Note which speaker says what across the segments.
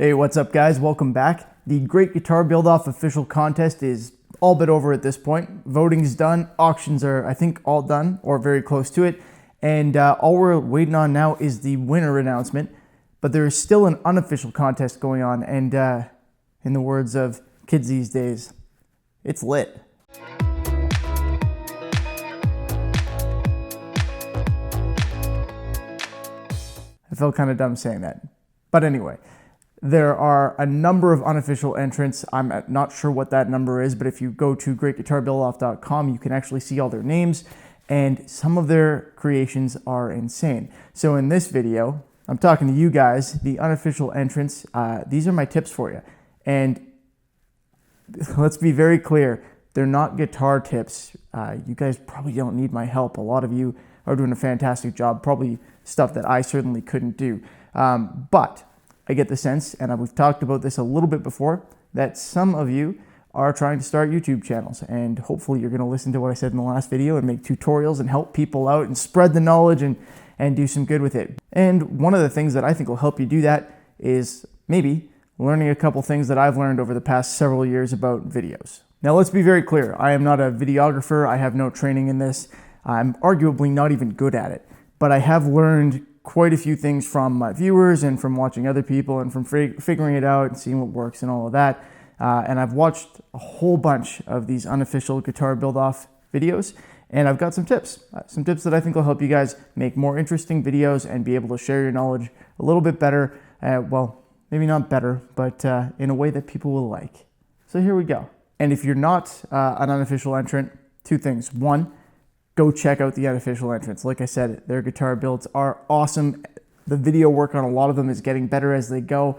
Speaker 1: Hey, what's up guys? Welcome back. The Great Guitar Build-Off official contest is all but over at this point. Voting's done. Auctions are, I think, all done or very close to it. And all we're waiting on now is the winner announcement. But there is still an unofficial contest going on. And in the words of kids these days, it's lit. I felt kind of dumb saying that. But anyway, there are a number of unofficial entrants. I'm not sure what that number is, but if you go to greatguitarbuildoff.com, you can actually see all their names, and some of their creations are insane. So in this video, I'm talking to you guys, the unofficial entrants. These are my tips for you. And let's be very clear, they're not guitar tips. You guys probably don't need my help. A lot of you are doing a fantastic job, probably stuff that I certainly couldn't do. But I get the sense, and we've talked about this a little bit before, that some of you are trying to start YouTube channels, and hopefully you're going to listen to what I said in the last video and make tutorials and help people out and spread the knowledge and do some good with it. And one of the things that I think will help you do that is maybe learning a couple things that I've learned over the past several years about videos. Now let's be very clear, I am not a videographer, I have no training in this, I'm arguably not even good at it, but I have learned quite a few things from my viewers and from watching other people and from figuring it out and seeing what works and all of that. And I've watched a whole bunch of these unofficial guitar build-off videos, and I've got some tips that I think will help you guys make more interesting videos and be able to share your knowledge a little bit better. Well, maybe not better, but in a way that people will like. So here we go. And if you're not an unofficial entrant, two things. One, go check out the unofficial entrants. Like I said, their guitar builds are awesome. The video work on a lot of them is getting better as they go.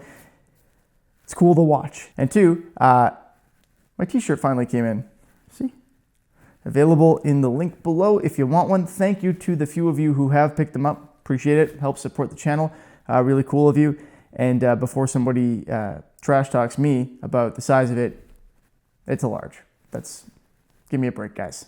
Speaker 1: It's cool to watch. And two, my t-shirt finally came in. See? Available in the link below if you want one. Thank you to the few of you who have picked them up. Appreciate it. Helps support the channel. Really cool of you. And before somebody trash talks me about the size of it, it's a large. Give me a break, guys.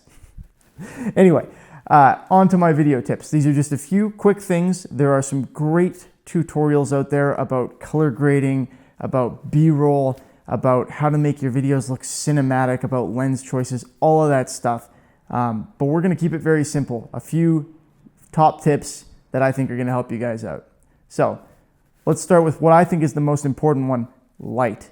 Speaker 1: Anyway, on to my video tips. These are just a few quick things. There are some great tutorials out there about color grading, about B-roll, about how to make your videos look cinematic, about lens choices, all of that stuff. But we're going to keep it very simple. A few top tips that I think are going to help you guys out. So let's start with what I think is the most important one, light.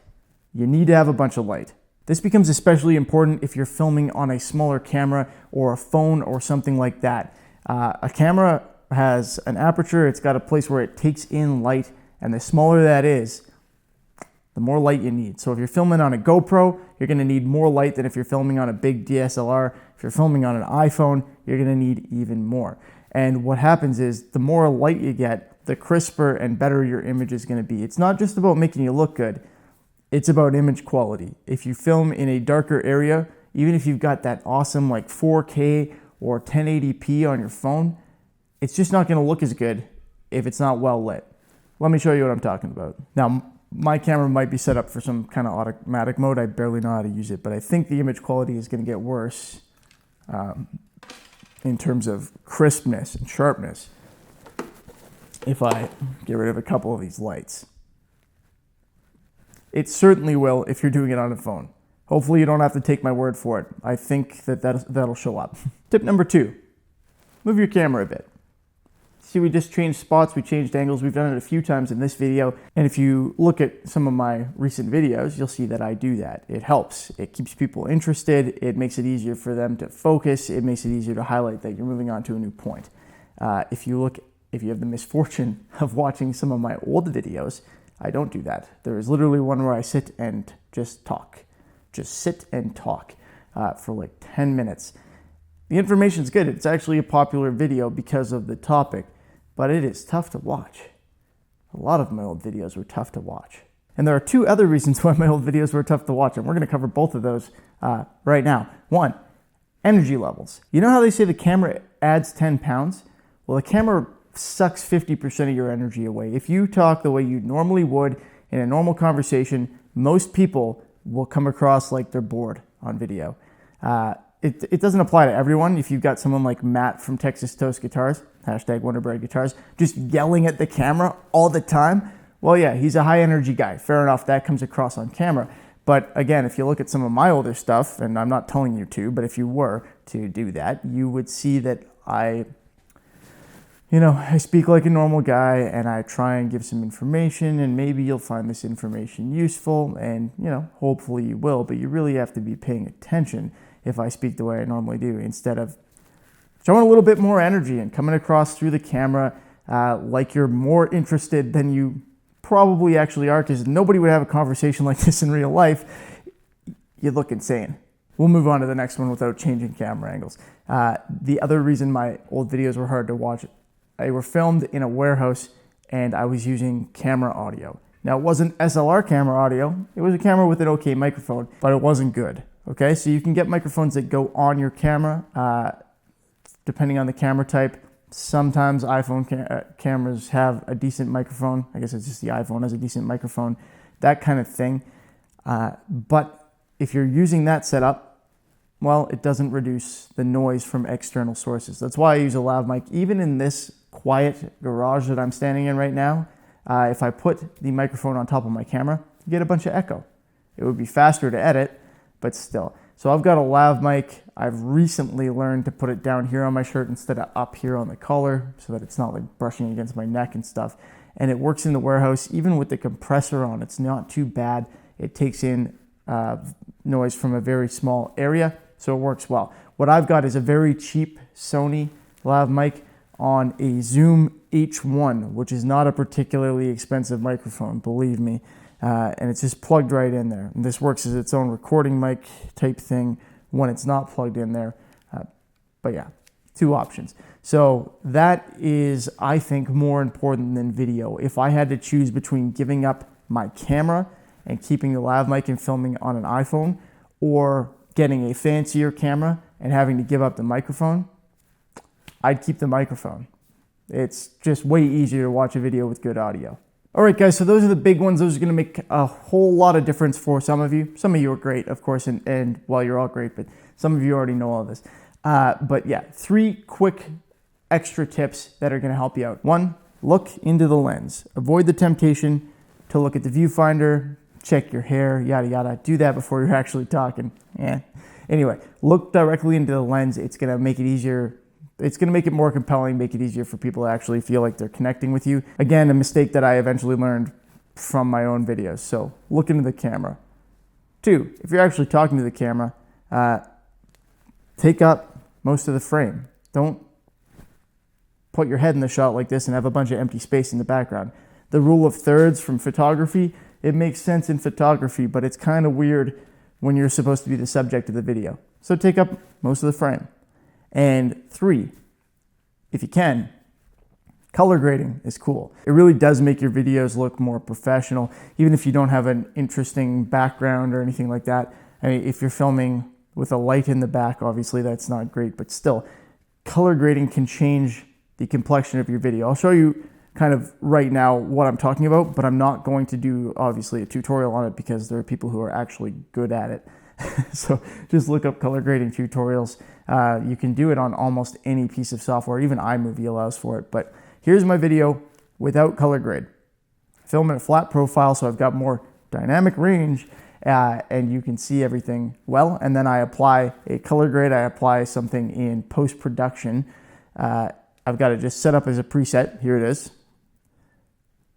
Speaker 1: You need to have a bunch of light. This becomes especially important if you're filming on a smaller camera or a phone or something like that. A camera has an aperture, it's got a place where it takes in light, and the smaller that is, the more light you need. So if you're filming on a GoPro, you're gonna need more light than if you're filming on a big DSLR. If you're filming on an iPhone, you're gonna need even more. And what happens is the more light you get, the crisper and better your image is gonna be. It's not just about making you look good. It's about image quality. If you film in a darker area, even if you've got that awesome like 4K or 1080p on your phone, it's just not gonna look as good if it's not well lit. Let me show you what I'm talking about. Now, my camera might be set up for some kind of automatic mode. I barely know how to use it, but I think the image quality is gonna get worse in terms of crispness and sharpness if I get rid of a couple of these lights. It certainly will if you're doing it on a phone. Hopefully you don't have to take my word for it. I think that'll show up. Tip number 2, move your camera a bit. See, we just changed spots, we changed angles. We've done it a few times in this video. And if you look at some of my recent videos, you'll see that I do that. It helps. It keeps people interested. It makes it easier for them to focus. It makes it easier to highlight that you're moving on to a new point. If you have the misfortune of watching some of my old videos, I don't do that. There is literally one where I sit and just talk. Just sit and talk for like 10 minutes. The information's good. It's actually a popular video because of the topic, but it is tough to watch. A lot of my old videos were tough to watch. And there are two other reasons why my old videos were tough to watch, and we're going to cover both of those right now. One, energy levels. You know how they say the camera adds 10 pounds? Well, the camera sucks 50% of your energy away. If you talk the way you normally would in a normal conversation, most people will come across like they're bored on video. It doesn't apply to everyone. If you've got someone like Matt from Texas Toast Guitars, #WonderBread Guitars, just yelling at the camera all the time, Well, yeah, he's a high energy guy. Fair enough, that comes across on camera. But again, if you look at some of my older stuff, and I'm not telling you to, but if you were to do that, you would see that I speak like a normal guy, and I try and give some information, and maybe you'll find this information useful, and hopefully you will, but you really have to be paying attention if I speak the way I normally do, instead of showing a little bit more energy and coming across through the camera like you're more interested than you probably actually are, because nobody would have a conversation like this in real life. You look insane. We'll move on to the next one without changing camera angles. The other reason my old videos were hard to watch, they were filmed in a warehouse and I was using camera audio. Now, it wasn't SLR camera audio. It was a camera with an okay microphone, but it wasn't good. Okay, so you can get microphones that go on your camera, depending on the camera type. Sometimes iPhone cameras have a decent microphone. I guess it's just the iPhone has a decent microphone, that kind of thing. But if you're using that setup, well, it doesn't reduce the noise from external sources. That's why I use a lav mic. Even in this quiet garage that I'm standing in right now, if I put the microphone on top of my camera, you get a bunch of echo. It would be faster to edit, but still. So I've got a lav mic. I've recently learned to put it down here on my shirt instead of up here on the collar so that it's not like brushing against my neck and stuff. And it works in the warehouse. Even with the compressor on, it's not too bad. It takes in noise from a very small area, so it works well. What I've got is a very cheap Sony lav mic on a Zoom H1, which is not a particularly expensive microphone, believe me. And it's just plugged right in there. And this works as its own recording mic type thing when it's not plugged in there. But yeah, two options. So that is, I think, more important than video. If I had to choose between giving up my camera and keeping the lav mic and filming on an iPhone, or getting a fancier camera and having to give up the microphone, I'd keep the microphone. It's just way easier to watch a video with good audio. All right, guys, so those are the big ones. Those are going to make a whole lot of difference for some of you. Some of you are great, of course, and well, you're all great, but some of you already know all this. But yeah, 3 quick extra tips that are going to help you out. 1, look into the lens. Avoid the temptation to look at the viewfinder, check your hair, yada, yada. Do that before you're actually talking. Yeah. Anyway, look directly into the lens. It's going to make it easier. It's going to make it more compelling, make it easier for people to actually feel like they're connecting with you. Again, a mistake that I eventually learned from my own videos. So look into the camera. 2, if you're actually talking to the camera, take up most of the frame. Don't put your head in the shot like this and have a bunch of empty space in the background. The rule of thirds from photography, it makes sense in photography, but it's kind of weird when you're supposed to be the subject of the video. So take up most of the frame. And 3, if you can, color grading is cool. It really does make your videos look more professional, even if you don't have an interesting background or anything like that. I mean, if you're filming with a light in the back, obviously that's not great, but still, color grading can change the complexion of your video. I'll show you kind of right now what I'm talking about, but I'm not going to do, obviously, a tutorial on it because there are people who are actually good at it. So just look up color grading tutorials. You can do it on almost any piece of software, even iMovie allows for it. But here's my video without color grade. Film in a flat profile so I've got more dynamic range and you can see everything well. And then I apply a color grade. I apply something in post-production. I've got it just set up as a preset. Here it is.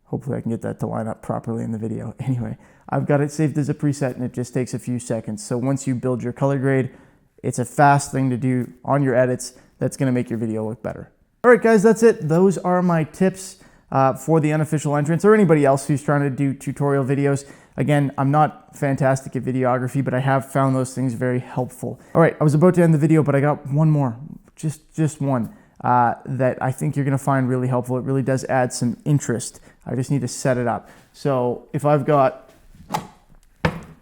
Speaker 1: Hopefully I can get that to line up properly in the video. Anyway, I've got it saved as a preset and it just takes a few seconds. So once you build your color grade, it's a fast thing to do on your edits that's going to make your video look better. All right, guys, that's it. Those are my tips for the Unofficial Entrants or anybody else who's trying to do tutorial videos. Again, I'm not fantastic at videography, but I have found those things very helpful. All right, I was about to end the video, but I got one more, just one, that I think you're going to find really helpful. It really does add some interest. I just need to set it up. So if I've got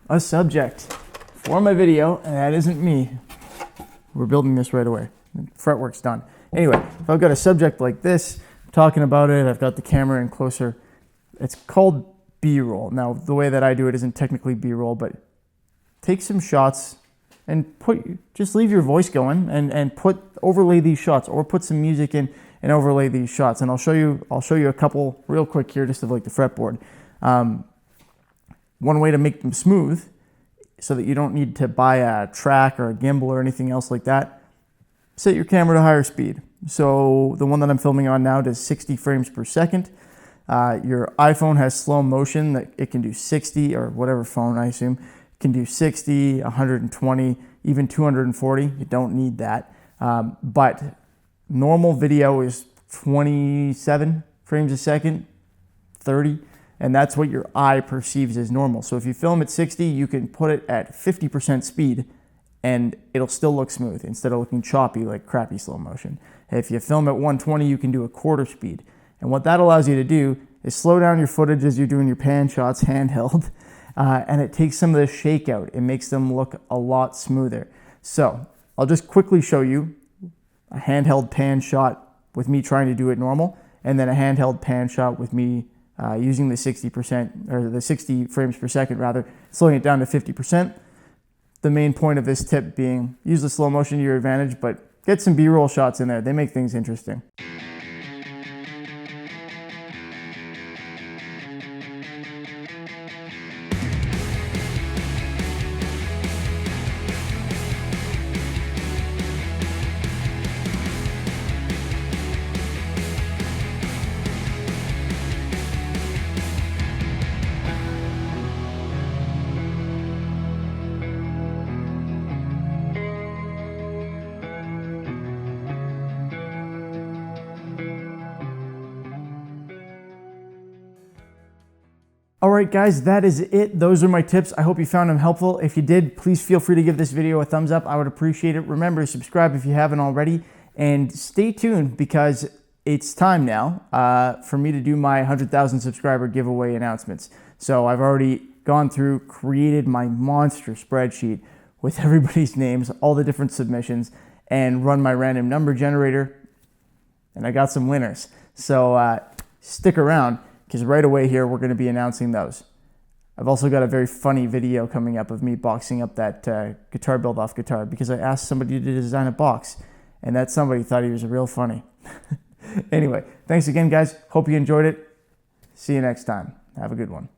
Speaker 1: a subject for my video, and that isn't me, we're building this right away. Fretwork's done. Anyway, if I've got a subject like this, I'm talking about it, I've got the camera in closer, it's called B-roll. Now, the way that I do it isn't technically B-roll, but take some shots and just leave your voice going and overlay these shots or put some music in and overlay these shots. And I'll show you a couple real quick here, just of like the fretboard. One way to make them smooth, so that you don't need to buy a track or a gimbal or anything else like that, set your camera to higher speed. So the one that I'm filming on now does 60 frames per second. Your iPhone has slow motion that it can do 60, or whatever phone, I assume, can do 60, 120, even 240. You don't need that. But normal video is 27 frames a second, 30. And that's what your eye perceives as normal. So if you film at 60, you can put it at 50% speed and it'll still look smooth instead of looking choppy like crappy slow motion. If you film at 120, you can do a quarter speed. And what that allows you to do is slow down your footage as you're doing your pan shots handheld, and it takes some of the shake out. It makes them look a lot smoother. So I'll just quickly show you a handheld pan shot with me trying to do it normal, and then a handheld pan shot with me using the 60%, or the 60 frames per second rather, slowing it down to 50%. The main point of this tip being use the slow motion to your advantage, but get some B-roll shots in there. They make things interesting. All right, guys, that is it. Those are my tips. I hope you found them helpful. If you did, please feel free to give this video a thumbs up. I would appreciate it. Remember, subscribe if you haven't already, and stay tuned because it's time now for me to do my 100,000 subscriber giveaway announcements. So I've already gone through, created my monster spreadsheet with everybody's names, all the different submissions, and run my random number generator, and I got some winners. So stick around, because right away here, we're going to be announcing those. I've also got a very funny video coming up of me boxing up that guitar build-off guitar, because I asked somebody to design a box, and that somebody thought he was real funny. Anyway, thanks again, guys. Hope you enjoyed it. See you next time. Have a good one.